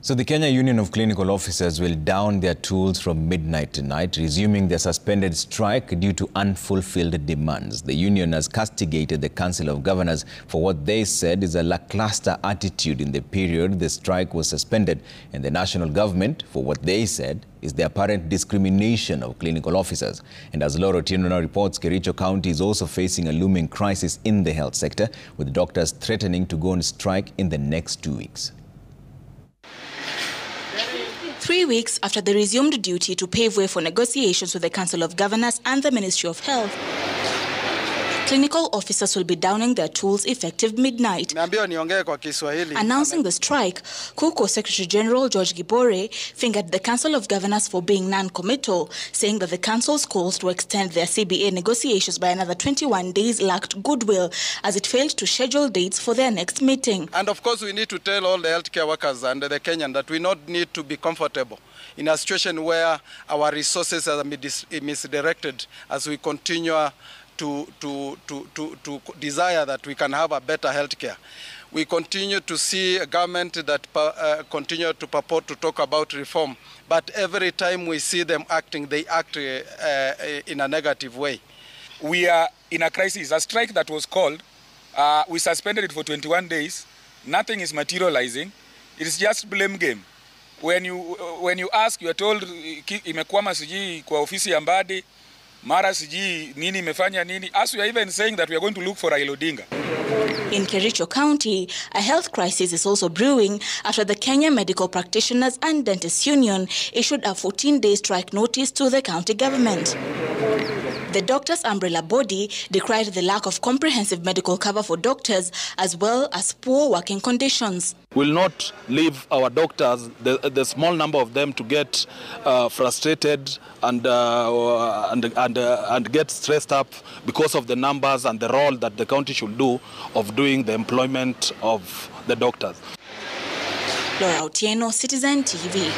So the Kenya Union of Clinical Officers will down their tools from midnight tonight, resuming their suspended strike due to unfulfilled demands. The union has castigated the Council of Governors for what they said is a lackluster attitude in the period the strike was suspended, and the national government for what they said is the apparent discrimination of clinical officers. And as Laura Otieno reports, Kericho County is also facing a looming crisis in the health sector, with doctors threatening to go on strike in the next 2 weeks. 3 weeks after they resumed duty to pave way for negotiations with the Council of Governors and the Ministry of Health, clinical officers will be downing their tools effective midnight. Announcing the strike, KUCO Secretary General George Gibore fingered the Council of Governors for being non-committal, saying that the Council's calls to extend their CBA negotiations by another 21 days lacked goodwill, as it failed to schedule dates for their next meeting. And of course, we need to tell all the healthcare workers and the Kenyan that we not need to be comfortable in a situation where our resources are misdirected as we continue to desire that we can have a better healthcare. We continue to see a government that continue to purport to talk about reform, but every time we see them acting, they act in a negative way. We are in a crisis. A strike that was called, we suspended it for 21 days. Nothing is materializing. It is just blame game. When you ask, you are told imekwama siji kwa ofisi ya Mbadi, mara siji nini imefanya nini. As we are even saying that we are going to look for Raila Odinga. In Kericho County, a health crisis is also brewing after the Kenya Medical Practitioners and Dentists Union issued a 14-day strike notice to the county government. The doctors' umbrella body decried the lack of comprehensive medical cover for doctors, as well as poor working conditions. Will not leave our doctors, the small number of them, to get frustrated and get stressed up because of the numbers and the role that the county should do of doing the employment of the doctors. Laura Otieno, Citizen TV.